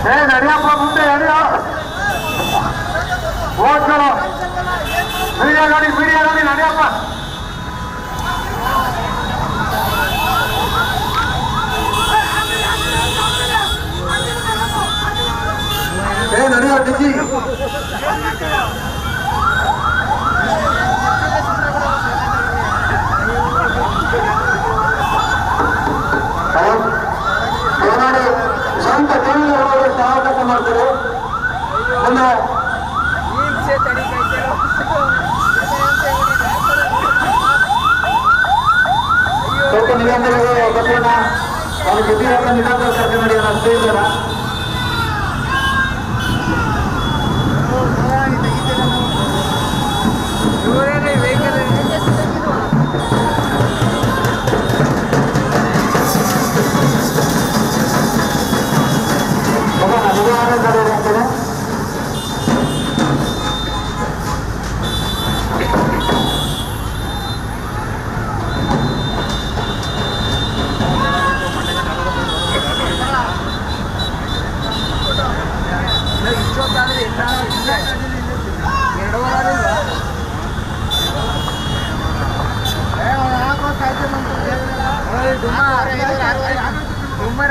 ನಡಿಯಪ್ಪ ಮುಂದೆ ನಡಿಯೋ ಓದ್ಕೊಳ್ಳೋ ಮೀಡಿಯಾ ನೋಡಿ ನಡಿಯಪ್ಪ ನಡೆಯೋ ಡಿಜಿ ಸ್ವಂತ ಟಿವಿಗಳು ಸಾಹಸ ಮಾಡ್ತಾರೆ ಒಂದು ಸ್ವಲ್ಪ ನಿರಂತರವಾಗಿ ಬಸವಣ್ಣ ಅವ್ರ ಬುದ್ಧಿವಂತ ನಿರಂತರ ಸರ್ಕಾರ ನಡೆಯೋಣ ಅಷ್ಟೇ ಇದ್ದಾರ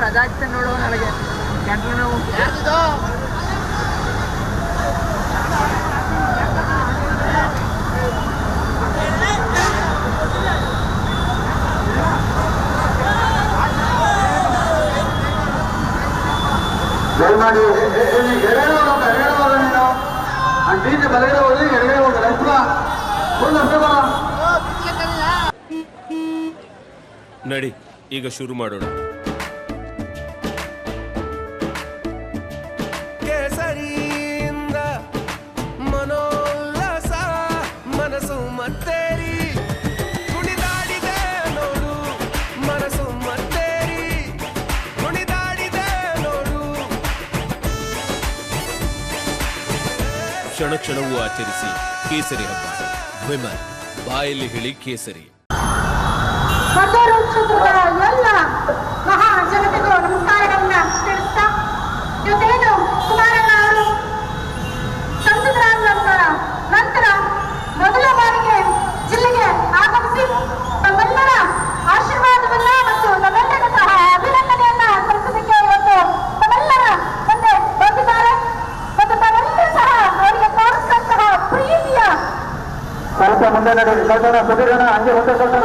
ರಜಾ ಆಗ್ತೇನೆ ನೋಡುವ ನನಗೆ ಗಂಟ್ಲು ನೋವು ದಯಮಾಡಿ ಎಡಗಡೆ ಹೋದ ನೀನು ಆ ಟೀಚರ್ ಬಲಗಡೆ ಹೋಗಿ ಎಡಗಡೆ ಹೋದ ರಸ್ತ ಫುಲ್ ರಸ್ತೆ ಬರ ನಡಿ ಈಗ ಶುರು ಮಾಡೋಣ. ಕೇಸರಿಯಿಂದ ಮನೋಲ್ಲಾಸ ಮನಸ್ಸು ಮತ್ತೇರಿ ಕುಣಿದಾಡಿದೆ ನೋಡು ಮನಸ್ಸು ಮತ್ತೇರಿ ಕುಣಿದಾಡಿದೆ ನೋಡು. ಕ್ಷಣ ಕ್ಷಣವೂ ಆಚರಿಸಿ ಕೇಸರಿ ಹಬ್ಬ. ವಿಮಲ್ ಬಾಯಲ್ಲಿ ಹೇಳಿ ಕೇಸರಿ. ಎಲ್ಲ ಮಹಾ ಜನತೆಗೂ ನಮಸ್ಕಾರಗಳನ್ನ ತಿಳಿಸ್ತಾ ಇವತ್ತೇನು ಕುಮಾರಣ್ಣ ಅವರು ಸಂಸದರಾದ ನಂತರ ಮೊದಲ ಬಾರಿಗೆ ಜಿಲ್ಲೆಗೆ ಆಗಮಿಸಿ ತಮ್ಮೆಲ್ಲರ ಆಶೀರ್ವಾದವನ್ನ ಮತ್ತು ನಮ್ಮೆಲ್ಲರ ಸಹ ಅಭಿನಂದನೆಯನ್ನ ಸಲ್ಲಿಸಲಿಕ್ಕೆ ಇವತ್ತು ತಮ್ಮೆಲ್ಲರ ಮುಂದೆ ಬಂದಿದ್ದಾರೆ ಮತ್ತು ತಾವೆಲ್ಲರೂ ಸಹ ಅವರಿಗೆ ತೋರಿಸಿದಂತಹ ಪ್ರೀತಿಯ ಸ್ವಲ್ಪ ಮುಂದೆ ನಡಿ ಸ್ವಲ್ಪ ಸುಧೀರಣ ಹಂಗೆ ಮುಂದೆ ಸ್ವಲ್ಪ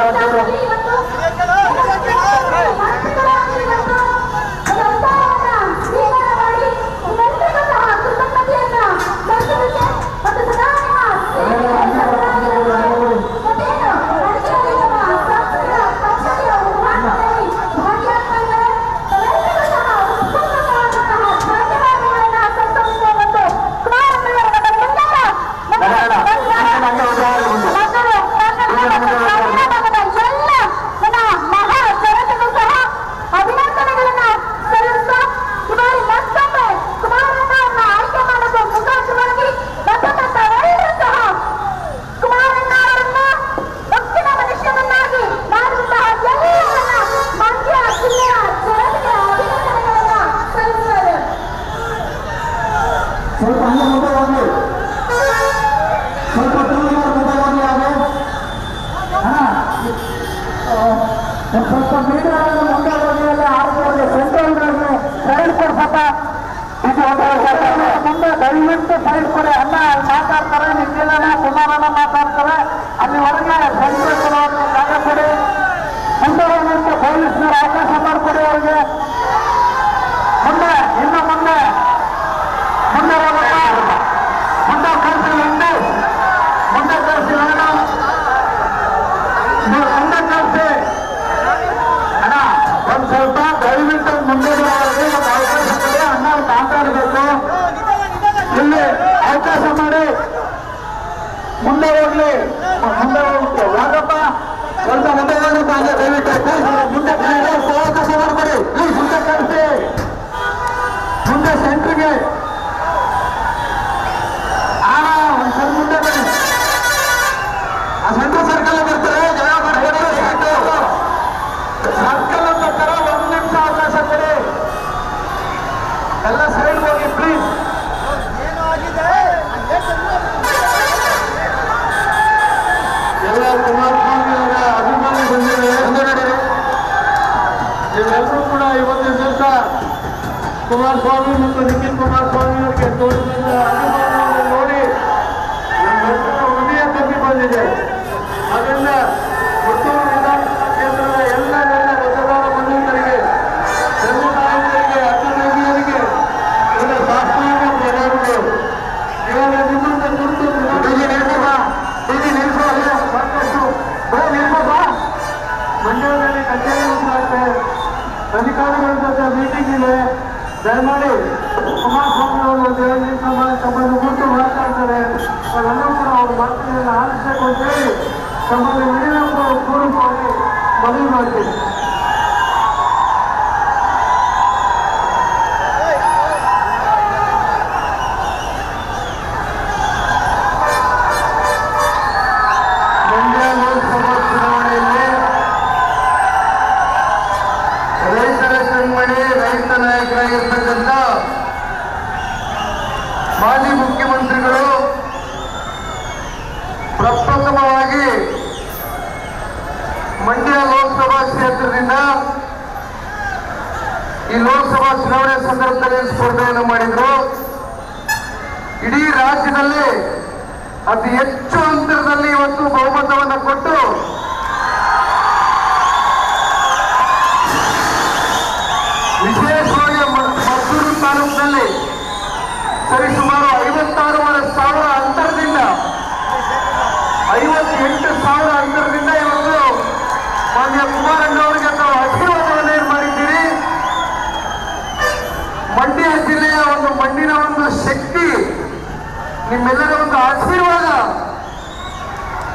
ಸ್ವಲ್ಪ ಮೀಡಿಯಾವನ್ನು ಮುಂದೆ ಹೋಗಿಲ್ಲ ಆರೋಗ್ಯ ಸೆಂಟ್ರಲ್ಗಳನ್ನು ಸೈಡ್ ಕೊಡ್ಸಪ್ಪ ಇದು ಮುಂದೆ ದಯವಿಟ್ಟು ಸೈಡ್ ಕೊಡಿ ಅನ್ನ ಮಾತಾಡ್ತಾರೆ ನಿಖಿಲನ ಕುಮಾರನ ಮಾತಾಡ್ತಾರೆ ಅಲ್ಲಿವರೆಗೆ ಸೆಂಟ್ರಲ್ ಕೊಡೋದು ಜಾಗ ಕೊಡಿ ಮುಂದೆ ಹೋಗಂತ ಪೊಲೀಸ್ನವರು ಅವಕಾಶ ಮಾಡಿಕೊಡಿ ಅವ್ರಿಗೆ ಮುಂದೆ ಇನ್ನು ಮುಂದೆ ಮುಂದೆ ಹೋಗಪ್ಪ ಮುಂದೆ ಕಳಿಸಿ ಮುಂದೆ ಕಳಿಸಿ ಮೇಡಮ್ ಮುಂದೆ ಕಳಿಸಿ ಅಣ್ಣ ಒಂದು ಸ್ವಲ್ಪ ದಯವಿಟ್ಟು ಮುಂದೆ ಬರೋರಿಗೆ ಒಂದು ಅವಕಾಶ ಕೊಡಿ ಅಣ್ಣ ಮಾತಾಡಬೇಕು ಇಲ್ಲಿ ಅವಕಾಶ ಮಾಡಿ ಮುಂದೆ ಹೋಗ್ಲಿ ಮುಂದೆ ಹೋಗುತ್ತೆ ಯಾಕಪ್ಪ ಸ್ವಲ್ಪ ಮುಂದೆ ಹೋಗಪ್ಪ ಅಂದ್ರೆ ದಯವಿಟ್ಟು ಮುಂದೆ ಅವಕಾಶ ಮಾಡ್ಕೊಡಿ ಪ್ಲೀಸ್ ಮುಂದೆ ಕಳಿಸಿ ಮುಂದೆ ಸೆಂಟ್ರಿಗೆ ಒಂದು ಸ್ವಲ್ಪ ಮುಂದೆ ಬನ್ನಿ ಆ ಸೆಂಟ್ರಲ್ ಸರ್ಕಲ್ ಬರ್ತಾರೆ ಜನ ಮಾಡ್ತಾರೆ ಸರ್ಕಲ್ ಬರ್ತಾರೆ 1 ನಿಮಿಷ ಅವಕಾಶ ಕೊಡಿ ಎಲ್ಲ ಸೈಡ್ ಕುಮಾರಸ್ವಾಮಿ ಮತ್ತು ನಿಖಿಲ್ ಕುಮಾರಸ್ವಾಮಿ ಅವರಿಗೆ ತೋರಿಸಿದ ಅಭಿಮಾನವನ್ನು ನೋಡಿ ನಮ್ಮೆಲ್ಲರ ಹೃದಯ ತುಂಬಿ ಬಂದಿದೆ. ಅದರಿಂದ ಪುತ್ತೂರು ವಿಧಾನಸಭಾ ಕ್ಷೇತ್ರದ ಎಲ್ಲ ಮತದಾರ ಬಂಧುಗಳಿಗೆ, ತಂದೆ ಅಣ್ಣ ತಂಗಿಯರಿಗೆ ಇವರ ಸಾಷ್ಟಾಂಗ ಪ್ರಣಾಮಗಳು. ಇವಾಗ ನಿಮ್ಮಂತ ಕುರಿತು ಸಾಕಷ್ಟು ಮಂಡ್ಯದಲ್ಲಿ ಕಚೇರಿ ಉಂಟಾಗ್ತದೆ, ಅಧಿಕಾರಿಗಳ ಜೊತೆ ಮೀಟಿಂಗ್ ಇದೆ. ದಯಮಾಡಿ ಕುಮಾರಸ್ವಾಮಿ ಅವರು ಒಂದು 2 ನಿಮಿಷ ತಮ್ಮನ್ನು ಕೂತು ಮಾತಾಡ್ತಾರೆ. ಅವರೆಲ್ಲರೂ ಕೂಡ ಅವ್ರ ಮಾತುಗಳನ್ನು ಆಲಿಸಬೇಕು ಅಂತೇಳಿ ತಮ್ಮಲ್ಲಿ ವಿನಯಪೂರ್ವಕವಾಗಿ ಮನವಿ ಮಾಡ್ತೀನಿ. ಮಂಡ್ಯ ಲೋಕಸಭಾ ಚುನಾವಣೆಯಲ್ಲಿ ರೈತರ ಕಣ್ಮಣಿ, ರೈತ ನಾಯಕರಾಗಿರ್ತಕ್ಕಂಥ ಮಾಜಿ ಮುಖ್ಯಮಂತ್ರಿಗಳು ಪ್ರಪ್ರಥಮವಾಗಿ ಮಂಡ್ಯ ಲೋಕಸಭಾ ಕ್ಷೇತ್ರದಿಂದ ಈ ಲೋಕಸಭಾ ಚುನಾವಣೆ ಸಂದರ್ಭದಲ್ಲಿ ಸ್ಪರ್ಧೆಯನ್ನು ಮಾಡಿದ್ರು. ಇಡೀ ರಾಜ್ಯದಲ್ಲಿ ಅತಿ ಹೆಚ್ಚು ಅಂತರದಲ್ಲಿ ಇವತ್ತು ಬಹುಮತವನ್ನು ಕೊಟ್ಟು ವಿಶೇಷವಾಗಿ ಮದ್ದೂರು ತಾಲೂಕಿನಲ್ಲಿ ಸರಿಸುಮಾರು 56,000 ಅಂತರದಿಂದ 58,000 ಅಂತರದಿಂದ ಇವತ್ತು ಮಾನ್ಯ ಕುಮಾರಣ್ಣವರಿಗೆ ತಾವು ಆಶೀರ್ವಾದವನ್ನು ಏನು ಮಾಡಿದ್ದೀರಿ. ಮಂಡ್ಯ ಜಿಲ್ಲೆಯ ಒಂದು ಮಣ್ಣಿನ ಒಂದು ಶಕ್ತಿ, ನಿಮ್ಮೆಲ್ಲರ ಒಂದು ಆಶೀರ್ವಾದ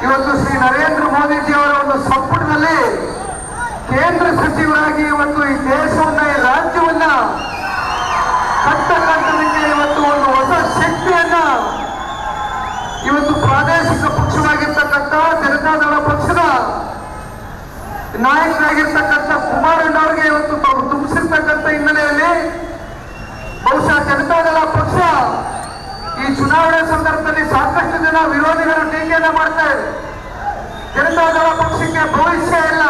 ಇವತ್ತು ಶ್ರೀ ನರೇಂದ್ರ ಮೋದಿಜಿ ಅವರ ಒಂದು ಸಂಪುಟದಲ್ಲಿ ಕೇಂದ್ರ ಸಚಿವರಾಗಿ ಇವತ್ತು ಈ ದೇಶವನ್ನ, ಈ ರಾಜ್ಯವನ್ನ ಕಟ್ಟಕಟ್ಟಲಿಕ್ಕೆ ಇವತ್ತು ಒಂದು ಹೊಸ ಶಕ್ತಿಯನ್ನ ಇವತ್ತು ಪ್ರಾದೇಶಿಕ ಪಕ್ಷವಾಗಿರ್ತಕ್ಕಂಥ ಜನತಾದಳ ಪಕ್ಷದ ನಾಯಕರಾಗಿರ್ತಕ್ಕಂಥ ಕುಮಾರಣ್ಣವರಿಗೆ ಇವತ್ತು ತಾವು ತುಂಬಿಸಿರ್ತಕ್ಕಂಥ ಹಿನ್ನೆಲೆಯಲ್ಲಿ ಬಹುಶಃ ಜನತಾದಳ ಪಕ್ಷ ಈ ಚುನಾವಣೆ ಸಂದರ್ಭದಲ್ಲಿ ಸಾಕಷ್ಟು ಜನ ವಿರೋಧಿಗಳು ಟೀಕೆಯನ್ನ ಮಾಡ್ತಾರೆ. ಜನತಾದಳ ಪಕ್ಷಕ್ಕೆ ಭವಿಷ್ಯ ಇಲ್ಲ,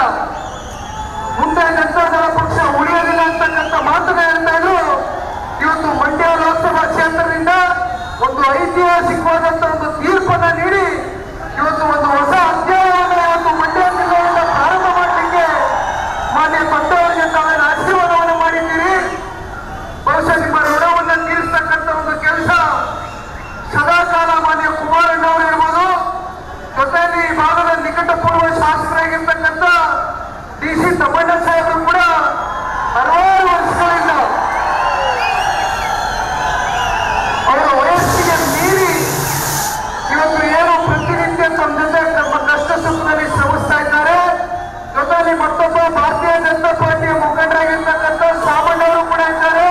ಮುಂದೆ ಜನತಾದಳ ಪಕ್ಷ ಉಳಿಯೋದಿಲ್ಲ ಅಂತಕ್ಕಂಥ ಮಾತನ್ನ ಹೇಳ್ತಾ ಇದ್ರು. ಇವತ್ತು ಮಂಡ್ಯ ಲೋಕಸಭಾ ಕ್ಷೇತ್ರದಿಂದ ಒಂದು ಐತಿಹಾಸಿಕವಾದಂತ ಒಂದು ತೀರ್ಪನ್ನ ನೀಡಿ ಇವತ್ತು ಒಂದು ಹೊಸ ಅಧ್ಯಾಯವನ್ನು ಇವತ್ತು ಮಂಡ್ಯ ಜಿಲ್ಲೆಯಿಂದ ಪ್ರಾರಂಭ ಮಾಡಲಿಕ್ಕೆ ಮಾನ್ಯ ಪಟ್ಟವರಿಗೆ ತಾವೇನು ಆಶೀರ್ವಾದವನ್ನು ಮಾಡಿದ್ದೀರಿ. ಬಹುಶಃ ನಿಮ್ಮ ಋಣವನ್ನು ತೀರಿಸ್ತಕ್ಕಂಥ ಒಂದು ಕೆಲಸ ಸದಾಕಾಲ ಮಾನ್ಯ ಕುಮಾರಣ್ಣವರು ಇರ್ಬೋದು, ಜೊತೆಯಲ್ಲಿ ಈ ಭಾಗದ ನಿಕಟಪೂರ್ವ ಶಾಸಕರಾಗಿರ್ತಕ್ಕಂಥ DC ತಮ್ಮಣ್ಣ ಸಾಹೇಬರು ಕೂಡ 60 ವರ್ಷಗಳಿಂದ ಅವರ ವಯಸ್ಸಿಗೆ ಮೀರಿ ಇವತ್ತು ಏನು ಪ್ರತಿನಿತ್ಯ ತಮ್ಮ ಜೊತೆ ತಮ್ಮ ಕಷ್ಟ ಸುಖದಲ್ಲಿ ಶ್ರಮಿಸ್ತಾ ಇದ್ದಾರೆ. ಜೊತೆಯಲ್ಲಿ ಮತ್ತೊಬ್ಬ ಭಾರತೀಯ ಜನತಾ ಪಾರ್ಟಿಯ ಮುಖಂಡರಾಗಿರ್ತಕ್ಕಂಥ ಸಾಮಣ್ಣವರು ಕೂಡ ಇದ್ದಾರೆ.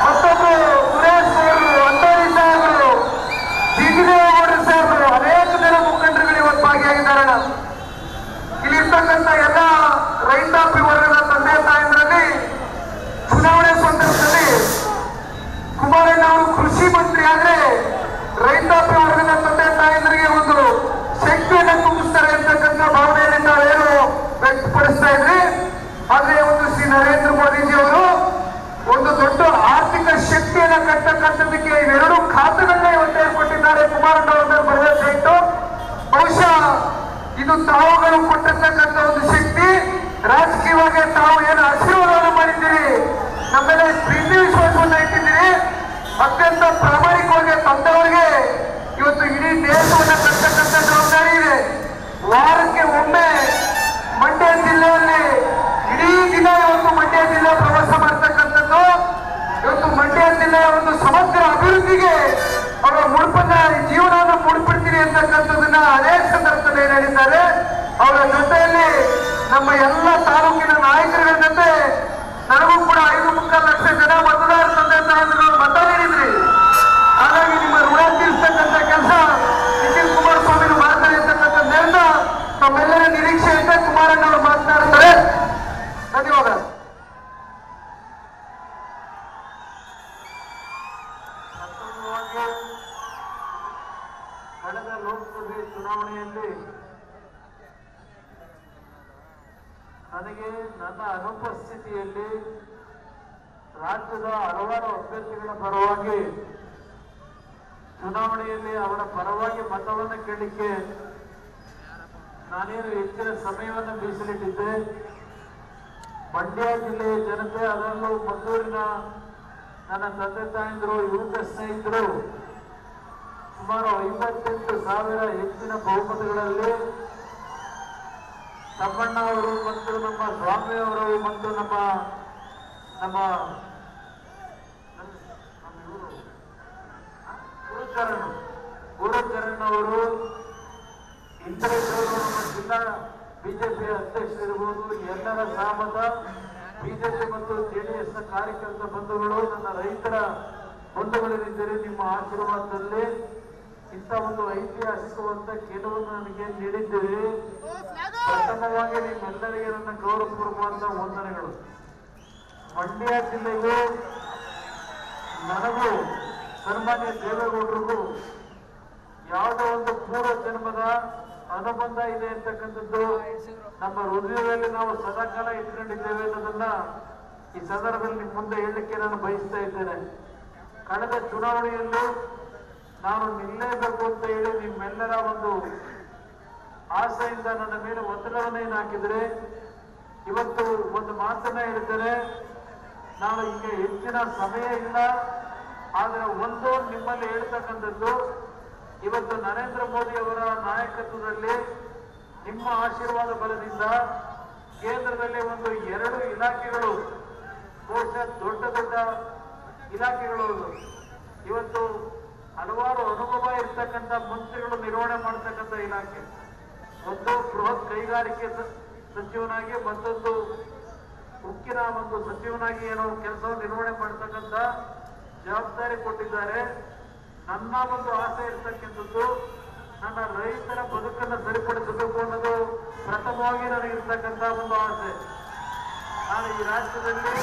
ಮತ್ತೊಬ್ಬರು ಸುರೇಶ್ ಅವರು, ಅಂತಾರಿ ಸಾಹೇಬರು, ಜಿಗಿದೇಗೌಡರು ಸಾಹೇಬರು, ಅನೇಕ ಜನ ಮುಖಂಡರುಗಳು ಇವತ್ತು ಭಾಗಿಯಾಗಿದ್ದಾರೆ. ಇಲ್ಲಿರ್ತಕ್ಕಂಥ ಎಲ್ಲ ರೈತಾಪಿ ವರ್ಗದ ತಂದೆ ತಾಯಂದ್ರಲ್ಲಿ ಚುನಾವಣೆ ಸಂದರ್ಭದಲ್ಲಿ ಕುಮಾರಣ್ಣ ಅವರು ಕೃಷಿ ಮಂತ್ರಿ ಆದ್ರೆ ರೈತಾಪಿ ವರ್ಗದ ತಂದೆ ತಾಯಂದ್ರಿಗೆ ಒಂದು ಶಕ್ತಿಯನ್ನು ತುಂಬಿಸ್ತಾರೆ ಅಂತಕ್ಕಂಥ ಭಾವನೆಯನ್ನು ನಾವೇನು ವ್ಯಕ್ತಪಡಿಸ್ತಾ ಇದ್ರಿ. ಆದ್ರೆ ಒಂದು ಶ್ರೀ ನರೇಂದ್ರ ಮೋದಿಜಿ ಅವರು ಒಂದು ದೊಡ್ಡ ಆರ್ಥಿಕ ಶಕ್ತಿಯನ್ನು ಕಟ್ಟತಕ್ಕಂಥದಕ್ಕೆ ಇವೆರಡು ಖಾತೆಗಳನ್ನ ಇವತ್ತು ಕೊಟ್ಟಿದ್ದಾರೆ. ಕುಮಾರಣ್ಣ ಅವರ ಭರವಸೆ ಇಟ್ಟು ಬಹುಶಃ ಇದು ತಾವುಗಳು ಕೊಟ್ಟಿರ್ತಕ್ಕಂಥ ಒಂದು ಶಕ್ತಿ. ರಾಜಕೀಯವಾಗಿ ತಾವು ಏನು ಆಶೀರ್ವಾದವನ್ನು ಮಾಡಿದ್ದೀರಿ, ನಮ್ಮೆಲ್ಲ ಪ್ರೀತಿ ವಿಶ್ವಾಸವನ್ನು ಇಟ್ಟಿದ್ದೀರಿ. ಅತ್ಯಂತ ಪ್ರಾಮಾಣಿಕವಾಗಿ ತಂದವರಿಗೆ ಇವತ್ತು ಇಡೀ ದೇಶವನ್ನು ಕಟ್ಟತಕ್ಕಂಥ ಜವಾಬ್ದಾರಿ ಇದೆ. ವಾರಕ್ಕೆ ಒಮ್ಮೆ ಮಂಡ್ಯ ಜಿಲ್ಲೆಯಲ್ಲಿ ಇಡೀ ದಿನ ಇವತ್ತು ಮಂಡ್ಯ ಜಿಲ್ಲೆ ಪ್ರವಾಸ ಮಾಡ್ತಕ್ಕಂಥದ್ದು. ಇವತ್ತು ಮಂಡ್ಯ ಜಿಲ್ಲೆಯ ಒಂದು ಸಮಗ್ರ ಅಭಿವೃದ್ಧಿಗೆ ಅವರ ಮುಡುಪನ್ನ, ಜೀವನವನ್ನು ಮುಡುಪಿಡ್ತೀನಿ ಅಂತಕ್ಕಂಥದ್ದನ್ನ ಅನೇಕ ಸಂದರ್ಭದಲ್ಲಿ ಏನ್ ಹೇಳಿದ್ದಾರೆ. ಅವರ ಜೊತೆಯಲ್ಲಿ ನಮ್ಮ ಎಲ್ಲ ತಾಲೂಕಿನ ನಾಯಕರುಗಳ ಜೊತೆ ನನಗೂ ಕೂಡ 5.25 ಲಕ್ಷ ಜನ ಮತದಾರ ತಂದೆ ತಾಯಂದಿರು ಮತ ನೀಡಿದ್ರಿ. ಹಾಗಾಗಿ ನಿಮ್ಮ ಋಣ ತೀರಿಸ್ತಕ್ಕಂಥ ಕೆಲಸ ನಿಖಿಲ್ ಕುಮಾರಸ್ವಾಮಿ ಮಾಡ್ತಾರೆ ಅಂತಕ್ಕಂಥ ನೇರ ತಮ್ಮೆಲ್ಲರ ನಿರೀಕ್ಷೆಯಂತೆ ಕುಮಾರಣ್ಣ ಅವರು ಮಾತನಾಡುತ್ತಾರೆ. ಧನ್ಯವಾದ. ಕಳೆದ ಲೋಕಸಭೆ ಚುನಾವಣೆಯಲ್ಲಿ ನನಗೆ ನನ್ನ ಅನುಪಸ್ಥಿತಿಯಲ್ಲಿ ರಾಜ್ಯದ ಹಲವಾರು ಅಭ್ಯರ್ಥಿಗಳ ಪರವಾಗಿ ಚುನಾವಣೆಯಲ್ಲಿ ಅವರ ಪರವಾಗಿ ಮತವನ್ನು ಕೇಳಲಿಕ್ಕೆ ನಾನೇನು ಹೆಚ್ಚಿನ ಸಮಯವನ್ನು ಮೀಸಲಿಟ್ಟಿದ್ದೆ. ಮಂಡ್ಯ ಜಿಲ್ಲೆಯ ಜನತೆ, ಅದರಲ್ಲೂ ಮದ್ದೂರಿನ ನನ್ನ ತಂದೆ ತಾಯಂದಿರು, ಯುವಕ ಸ್ನೇಹಿತರು ಸುಮಾರು 58,000 ಹೆಚ್ಚಿನ ಬಹುಮತಗಳಲ್ಲಿ ತಮ್ಮಣ್ಣ ಅವರು ಮತ್ತು ನಮ್ಮ ಸ್ವಾಮಿ ಅವರು ಮತ್ತು ನಮ್ಮ ಗುರುಚರಣ್ ಅವರು, ಇಂಥವರು ನಮ್ಮ ಜಿಲ್ಲಾ ಬಿಜೆಪಿ ಅಧ್ಯಕ್ಷರಿರ್ಬೋದು, ಎಲ್ಲರ ಸಹಮತ, ಬಿಜೆಪಿ ಮತ್ತು ಜೆಡಿಎಸ್ ನ ಕಾರ್ಯಕರ್ತ ಬಂಧುಗಳು, ನನ್ನ ರೈತರ ಬಂಧುಗಳಿದ್ದೀರಿ. ನಿಮ್ಮ ಆಶೀರ್ವಾದದಲ್ಲಿ ಇಂಥ ಒಂದು ಐತಿಹಾಸಿಕವಾದ ಗೆಲುವನ್ನು ನನಗೆ ನೀಡಿದ್ದೀರಿ. ಪ್ರಥಮವಾಗಿ ನಿಮ್ಮೆಲ್ಲರಿಗೆ ನನ್ನ ಗೌರವಪೂರ್ವವಾದ ವಂದನೆಗಳು. ಮಂಡ್ಯ ಜಿಲ್ಲೆಗೂ ನನಗೂ ಸನ್ಮಾನ್ಯ ದೇವೇಗೌಡರಿಗೂ ಯಾವುದೋ ಒಂದು ಪೂರ್ವ ಜನ್ಮದ ಅನುಬಂಧ ಇದೆ ಅಂತಕ್ಕಂಥದ್ದು ನಮ್ಮ ಹೃದಯದಲ್ಲಿ ನಾವು ಸದಾಕಾಲ ಇಟ್ಕೊಂಡಿದ್ದೇವೆ ಅನ್ನೋದನ್ನ ಈ ಸಂದರ್ಭದಲ್ಲಿ ನಿಮ್ಮ ಮುಂದೆ ಹೇಳಲಿಕ್ಕೆ ನಾನು ಬಯಸ್ತಾ ಇದ್ದೇನೆ. ಕಳೆದ ಚುನಾವಣೆಯಲ್ಲೂ ನಾನು ನಿಲ್ಲೇಬೇಕು ಅಂತ ಹೇಳಿ ನಿಮ್ಮೆಲ್ಲರ ಒಂದು ಆಸೆಯಿಂದ ನನ್ನ ಮೇಲೆ ಒತ್ತಡವನ್ನೇನು ಹಾಕಿದ್ರೆ, ಇವತ್ತು ಒಂದು ಮಾತನ್ನ ಹೇಳ್ತೇನೆ. ನಾನು ಈಗ ಹೆಚ್ಚಿನ ಸಮಯ ಇಲ್ಲ, ಆದರೆ ಒಂದು ನಿಮ್ಮಲ್ಲಿ ಹೇಳ್ತಕ್ಕಂಥದ್ದು, ಇವತ್ತು ನರೇಂದ್ರ ಮೋದಿ ಅವರ ನಾಯಕತ್ವದಲ್ಲಿ ನಿಮ್ಮ ಆಶೀರ್ವಾದ ಬಲದಿಂದ ಕೇಂದ್ರದಲ್ಲಿ ಒಂದು 2 ಇಲಾಖೆಗಳು, ಬಹುಶಃ ದೊಡ್ಡ ದೊಡ್ಡ ಇಲಾಖೆಗಳು, ಇವತ್ತು ಹಲವಾರು ಅನುಭವ ಇರ್ತಕ್ಕಂಥ ಮಂತ್ರಿಗಳು ನಿರ್ವಹಣೆ ಮಾಡತಕ್ಕಂಥ ಇಲಾಖೆ, ಒಂದು ಬೃಹತ್ ಕೈಗಾರಿಕೆ ಸಚಿವನಾಗಿ, ಮತ್ತೊಂದು ಉಕ್ಕಿನ ಒಂದು ಸಚಿವನಾಗಿ ಏನೋ ಕೆಲಸವನ್ನು ನಿರ್ವಹಣೆ ಮಾಡತಕ್ಕಂಥ ಜವಾಬ್ದಾರಿ ಕೊಟ್ಟಿದ್ದಾರೆ. ನನ್ನ ಒಂದು ಆಸೆ ಇರ್ತಕ್ಕಂಥದ್ದು, ನನ್ನ ರೈತರ ಬದುಕನ್ನು ಸರಿಪಡಿಸಬೇಕು ಅನ್ನೋದು ಪ್ರಥಮವಾಗಿ ನನಗಿರ್ತಕ್ಕಂಥ ಒಂದು ಆಸೆ. ನಾನು ಈ ರಾಜ್ಯದಲ್ಲಿ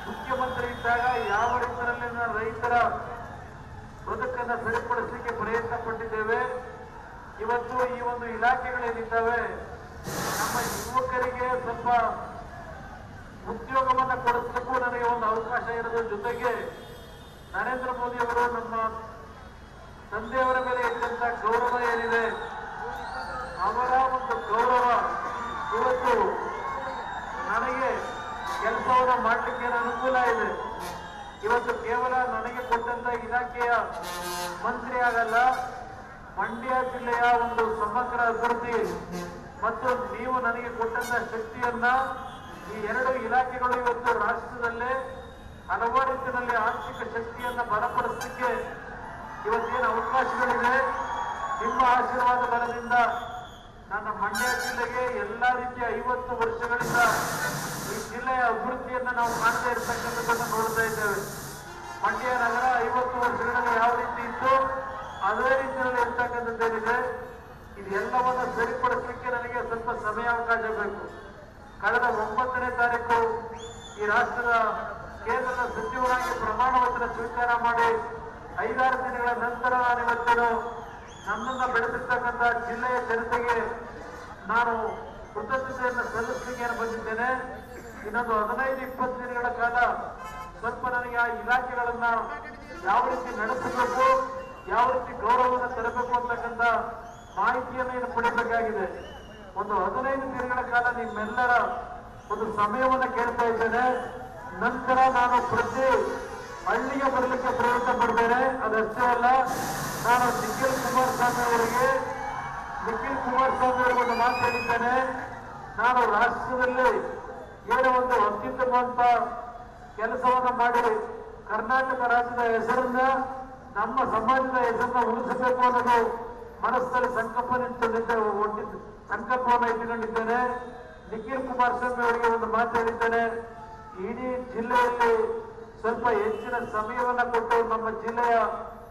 ಮುಖ್ಯಮಂತ್ರಿ ಇದ್ದಾಗ ಯಾವ ರೀತಿಯಲ್ಲಿ ನನ್ನ ರೈತರ ಬದುಕನ್ನು ಸರಿಪಡಿಸಲಿಕ್ಕೆ ಪ್ರಯತ್ನ ಪಟ್ಟಿದ್ದೇವೆ. ಇವತ್ತು ಈ ಒಂದು ಇಲಾಖೆಗಳೇನಿದ್ದಾವೆ, ನಮ್ಮ ಯುವಕರಿಗೆ ಸ್ವಲ್ಪ ಉದ್ಯೋಗವನ್ನು ಕೊಡಿಸಲಿಕ್ಕೂ ನನಗೆ ಒಂದು ಅವಕಾಶ ಇರೋದ್ರ ಜೊತೆಗೆ, ನರೇಂದ್ರ ಮೋದಿ ಅವರು ನಮ್ಮ ತಂದೆಯವರ ಮೇಲೆ ಇದ್ದಂತ ಗೌರವ ಏನಿದೆ, ಅವರ ಒಂದು ಗೌರವ ಇವತ್ತು ನನಗೆ ಕೆಲಸವನ್ನು ಮಾಡಲಿಕ್ಕೆ ಅನುಕೂಲ ಇದೆ. ಇವತ್ತು ಕೇವಲ ನನಗೆ ಕೊಟ್ಟಂತ ಇಲಾಖೆಯ ಮಂತ್ರಿ ಆಗಲ್ಲ, ಮಂಡ್ಯ ಜಿಲ್ಲೆಯ ಒಂದು ಸಮಗ್ರ ಅಭಿವೃದ್ಧಿ ಮತ್ತು ನೀವು ನನಗೆ ಕೊಟ್ಟಂತ ಶಕ್ತಿಯನ್ನ ಈ 2 ಇಲಾಖೆಗಳು ಇವತ್ತು ರಾಷ್ಟ್ರದಲ್ಲೇ ಹಲವಾರು ರೀತಿಯಲ್ಲಿ ಆರ್ಥಿಕ ಶಕ್ತಿಯನ್ನ ಬಲಪಡಿಸಲಿಕ್ಕೆ ಇವತ್ತೇನು ಅವಕಾಶಗಳಿವೆ. ನಿಮ್ಮ ಆಶೀರ್ವಾದ ಬಲದಿಂದ ನನ್ನ ಮಂಡ್ಯ ಜಿಲ್ಲೆಗೆ ಎಲ್ಲಾ ರೀತಿಯ 50 ವರ್ಷಗಳಿಂದ ಈ ಜಿಲ್ಲೆಯ ಅಭಿವೃದ್ಧಿಯನ್ನ ನಾವು ಕಾಣ್ತಾ ಇರ್ತಕ್ಕಂಥದ್ದನ್ನು ನೋಡ್ತಾ ಇದ್ದೇವೆ. ಮಂಡ್ಯ ನಗರ 50 ವರ್ಷಗಳಲ್ಲಿ ಯಾವ ರೀತಿ ಇತ್ತು, ಅದೇ ರೀತಿಯಲ್ಲಿ ಇರ್ತಕ್ಕಂಥದ್ದೇನಿದೆ, ಇದೆಲ್ಲವನ್ನ ಸರಿಪಡಿಸಲಿಕ್ಕೆ ನನಗೆ ಸ್ವಲ್ಪ ಸಮಯಾವಕಾಶ ಬೇಕು. ಕಳೆದ 9ನೇ ತಾರೀಕು ಈ ರಾಷ್ಟ್ರದ ಕೇಂದ್ರದ ಸಚಿವರಾಗಿ ಪ್ರಮಾಣ ವಚನ ಸ್ವೀಕಾರ ಮಾಡಿ 5-6 ದಿನಗಳ ನಂತರ ನಾನಿವತ್ತೇನು ನನ್ನನ್ನು ಬೆಳೆಸಿರ್ತಕ್ಕಂಥ ಜಿಲ್ಲೆಯ ಜನತೆಗೆ ನಾನು ಕೃತಜ್ಞತೆಯನ್ನು ಸಲ್ಲಿಸಲಿಕ್ಕೆ ಬಂದಿದ್ದೇನೆ. ಇನ್ನೊಂದು 15-20 ದಿನಗಳ ಕಾಲ ಸ್ವಲ್ಪ ನನಗೆ ಆ ಇಲಾಖೆಗಳನ್ನ ಯಾವ ರೀತಿ ನಡೆಸಬೇಕು, ಯಾವ ರೀತಿ ಗೌರವವನ್ನು ತರಬೇಕು ಅಂತಕ್ಕಂಥ ಮಾಹಿತಿಯನ್ನು ಪಡೆಯಬೇಕಾಗಿದೆ. ಒಂದು 15 ದಿನಗಳ ಕಾಲ ನಿಮ್ಮೆಲ್ಲರ ಒಂದು ಸಮಯವನ್ನು ಕೇಳ್ತಾ ಇದ್ದೇನೆ. ನಂತರ ನಾನು ಪ್ರತಿ ಹಳ್ಳಿಗೆ ಬರಲಿಕ್ಕೆ ಪ್ರಯತ್ನ ಪಡ್ತೇನೆ. ಅದಷ್ಟೇ ಅಲ್ಲ, ನಾನು ನಿಖಿಲ್ ಕುಮಾರಸ್ವಾಮಿ ಅವರಿಗೆ ಒಂದು ಮಾತು ಹೇಳಿದ್ದೇನೆ. ನಾನು ರಾಷ್ಟ್ರದಲ್ಲಿ ಏನೋ ಒಂದು ಅತ್ಯುತ್ತಮವಂತ ಕೆಲಸವನ್ನ ಮಾಡಿ ಕರ್ನಾಟಕ ರಾಜ್ಯದ ಹೆಸರನ್ನ, ನಮ್ಮ ಸಮಾಜದ ಹೆಸರನ್ನ ಉಳಿಸಬೇಕು ಅನ್ನೋದು ಮನಸ್ಸಲ್ಲಿ ಸಂಕಲ್ಪವನ್ನು ಇಟ್ಟುಕೊಂಡಿದ್ದೇನೆ. ನಿಖಿಲ್ ಕುಮಾರಸ್ವಾಮಿ ಅವರಿಗೆ ಒಂದು ಮಾತು ಹೇಳಿದ್ದೇನೆ. ಇಡೀ ಜಿಲ್ಲೆಯಲ್ಲಿ ಸ್ವಲ್ಪ ಹೆಚ್ಚಿನ ಸಮಯವನ್ನ ಕೊಟ್ಟು ನಮ್ಮ ಜಿಲ್ಲೆಯ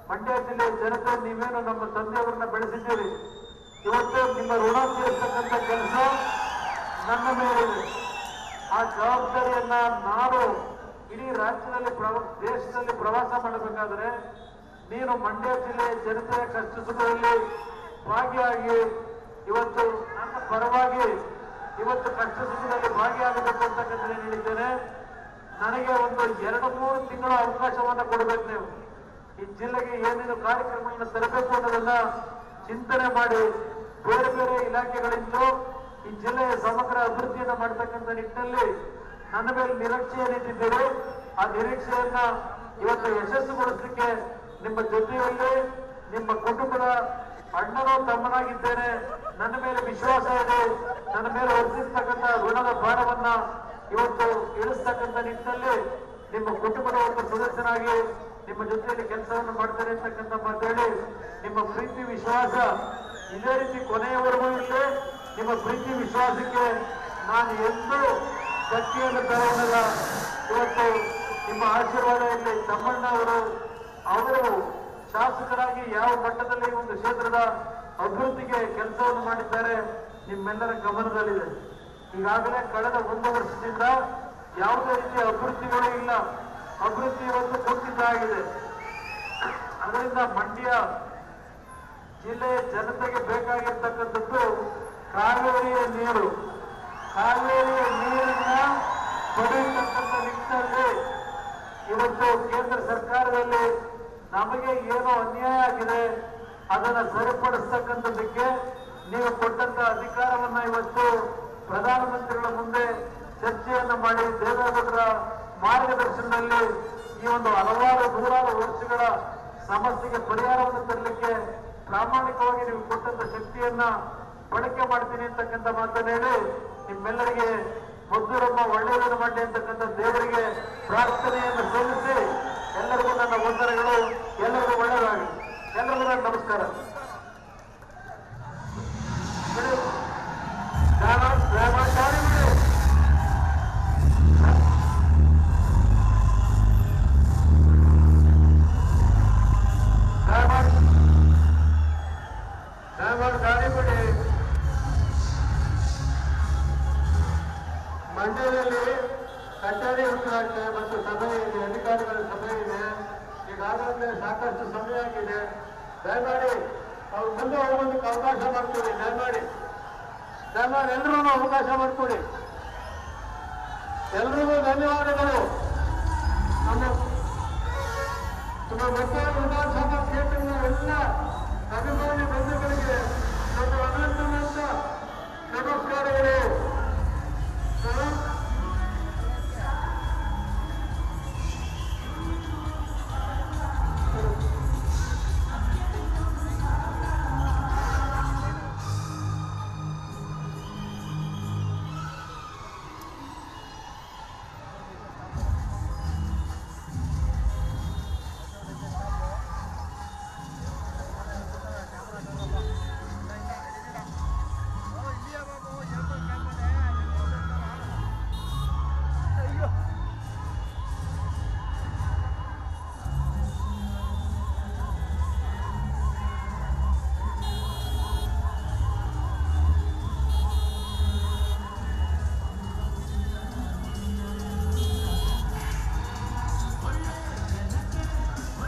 ಮಂಡ್ಯ ಜಿಲ್ಲೆಯ ಜನತೆ, ನೀವೇನು ನಮ್ಮ ತಂದೆಯವರನ್ನ ಬೆಳೆಸಿದ್ದೀರಿ, ಇವತ್ತು ನಿಮ್ಮ ಋಣ ತೀರಿಸತಕ್ಕಂಥ ಕೆಲಸ ನನ್ನ ಮೇಲಿದೆ. ಆ ಜವಾಬ್ದಾರಿಯನ್ನ ನಾನು ಇಡೀ ರಾಜ್ಯದಲ್ಲಿ ದೇಶದಲ್ಲಿ ಪ್ರವಾಸ ಮಾಡಬೇಕಾದ್ರೆ ನೀನು ಮಂಡ್ಯ ಜಿಲ್ಲೆಯ ಜನತೆಯ ಕಷ್ಟ ಸುಖದಲ್ಲಿ ಭಾಗಿಯಾಗಿ ಇವತ್ತು ನನ್ನ ಪರವಾಗಿ ಇವತ್ತು ಕಷ್ಟ ಸುಖದಲ್ಲಿ ಭಾಗಿಯಾಗಬೇಕು ಅಂತಕ್ಕಂಥ ಹೇಳಿದ್ದೇನೆ. ನನಗೆ ಒಂದು 2-3 ತಿಂಗಳ ಅವಕಾಶವನ್ನ ಕೊಡಬೇಕು. ನೀವು ಈ ಜಿಲ್ಲೆಗೆ ಏನೇನು ಕಾರ್ಯಕ್ರಮಗಳನ್ನ ತರಬೇಕು ಅನ್ನೋದನ್ನ ಚಿಂತನೆ ಮಾಡಿ ಬೇರೆ ಬೇರೆ ಇಲಾಖೆಗಳಿಂದ ಈ ಜಿಲ್ಲೆಯ ಸಮಗ್ರ ಅಭಿವೃದ್ಧಿಯನ್ನ ಮಾಡತಕ್ಕಂಥ ನಿಟ್ಟಿನಲ್ಲಿ ನನ್ನ ಮೇಲೆ ನಿರೀಕ್ಷೆಯನ್ನಿಟ್ಟಿದ್ದರು. ಆ ನಿರೀಕ್ಷೆಯನ್ನ ಇವತ್ತು ಯಶಸ್ಸುಗೊಳಿಸಲಿಕ್ಕೆ ನಿಮ್ಮ ಜೊತೆಯಲ್ಲಿ ನಿಮ್ಮ ಕುಟುಂಬದ ಅಣ್ಣನೋ ತಮ್ಮನಾಗಿದ್ದೇನೆ. ನನ್ನ ಮೇಲೆ ವಿಶ್ವಾಸ ಇದೆ. ನನ್ನ ಮೇಲೆ ವರ್ತಿಸ್ತಕ್ಕಂಥ ಋಣದ ಭಾರವನ್ನ ಇವತ್ತು ಇಳಿಸ್ತಕ್ಕಂಥ ನಿಟ್ಟಿನಲ್ಲಿ ನಿಮ್ಮ ಕುಟುಂಬದ ಒಂದು ಸದಸ್ಯನಾಗಿ ನಿಮ್ಮ ಜೊತೆಯಲ್ಲಿ ಕೆಲಸವನ್ನು ಮಾಡ್ತೇನೆ ಅಂತಕ್ಕಂಥ ಮಾತೇಳಿ ನಿಮ್ಮ ಪ್ರೀತಿ ವಿಶ್ವಾಸ ಇದೇ ರೀತಿ ಕೊನೆಯವರೆಗೂ ಇರಲಿ. ನಿಮ್ಮ ಪ್ರೀತಿ ವಿಶ್ವಾಸಕ್ಕೆ ನಾನು ಎಂದೂ ಶಕ್ತಿಯನ್ನು ತರೋದಿಲ್ಲ. ಇವತ್ತು ನಿಮ್ಮ ಆಶೀರ್ವಾದ ಇರಲಿ. ತಮ್ಮಣ್ಣ ಅವರು ಶಾಸಕರಾಗಿ ಯಾವ ಮಟ್ಟದಲ್ಲಿ ಒಂದು ಕ್ಷೇತ್ರದ ಅಭಿವೃದ್ಧಿಗೆ ಕೆಲಸವನ್ನು ಮಾಡಿದ್ದಾರೆ ನಿಮ್ಮೆಲ್ಲರ ಗಮನದಲ್ಲಿದೆ. ಈಗಾಗಲೇ ಕಳೆದ 1 ವರ್ಷದಿಂದ ಯಾವುದೇ ರೀತಿಯ ಅಭಿವೃದ್ಧಿಗಳೇ ಇಲ್ಲ. ಅಭಿವೃದ್ಧಿ ಒಂದು ಕುಂಠಿತ ಆಗಿದೆ. ಅದರಿಂದ ಮಂಡ್ಯ ಜಿಲ್ಲೆಯ ಜನತೆಗೆ ಬೇಕಾಗಿರ್ತಕ್ಕಂಥದ್ದು ಕಾವೇರಿಯ ನೀರು. ಕಾವೇರಿಯ ನೀರನ್ನ ಪಡೆಯತಕ್ಕಂಥ ನಿಟ್ಟಿನಲ್ಲಿ ಇವತ್ತು ಕೇಂದ್ರ ಸರ್ಕಾರದಲ್ಲಿ ನಮಗೆ ಏನು ಅನ್ಯಾಯ ಆಗಿದೆ ಅದನ್ನ ಸರಿಪಡಿಸ್ತಕ್ಕಂಥದ್ದಕ್ಕೆ ನೀವು ಕೊಟ್ಟಂತ ಅಧಿಕಾರವನ್ನ ಇವತ್ತು ಪ್ರಧಾನಮಂತ್ರಿಗಳ ಮುಂದೆ ಚರ್ಚೆಯನ್ನು ಮಾಡಿ ದೇವೇಗೌಡರ ಮಾರ್ಗದರ್ಶನದಲ್ಲಿ ಈ ಒಂದು ಹಲವಾರು ನೂರಾರು ವರ್ಷಗಳ ಸಮಸ್ಯೆಗೆ ಪರಿಹಾರವನ್ನು ತರಲಿಕ್ಕೆ ಪ್ರಾಮಾಣಿಕವಾಗಿ ನೀವು ಕೊಟ್ಟಂತ ಶಕ್ತಿಯನ್ನ ಬಳಕೆ ಮಾಡ್ತೀನಿ ಅಂತಕ್ಕಂಥ ಮಾತನ್ನು ಹೇಳಿ ನಿಮ್ಮೆಲ್ಲರಿಗೆ ಮದ್ದೂರಮ್ಮ ಒಳ್ಳೆಯದನ್ನು ಮಾಡಿ ಅಂತಕ್ಕಂಥ ದೇವರಿಗೆ ಪ್ರಾರ್ಥನೆಯನ್ನು ಸಲ್ಲಿಸಿ ಎಲ್ಲರಿಗೂ ನನ್ನ ವಂದನೆಗಳು. ಎಲ್ಲರಿಗೂ ಒಳ್ಳೆಯದಾಗಲಿ. ಎಲ್ಲರಿಗೂ ನನ್ನ ನಮಸ್ಕಾರ. ಮಂಡ್ಯದಲ್ಲಿ ಕಚೇರಿ ಉದ್ಘಾಟನೆ ಮತ್ತು ಸಭೆ ಇದೆ, ಅಧಿಕಾರಿಗಳ ಸಭೆ ಇದೆ. ಈಗಾಗಲೇ ಸಾಕಷ್ಟು ಸಮಯ ಆಗಿದೆ. ದಯಮಾಡಿ ಅವ್ರು ಮುಂದೆ ಹೋಗೋದಕ್ಕೆ ಅವಕಾಶ ಮಾಡಿಕೊಡಿ. ದಯಮಾಡಿ ಎಲ್ಲರಿಗೂ ಅವಕಾಶ ಮಾಡಿಕೊಡಿ. ಎಲ್ರಿಗೂ ಧನ್ಯವಾದಗಳು. ನಮ್ಮ ಮಧ್ಯ ವಿಧಾನಸಭಾ ಕ್ಷೇತ್ರದ ಎಲ್ಲ ಅಭಿಮಾನಿ ಬಂಧುಗಳಿಗೆ ನಮ್ಮ ಅನಂತ ನಮಸ್ಕಾರಗಳು.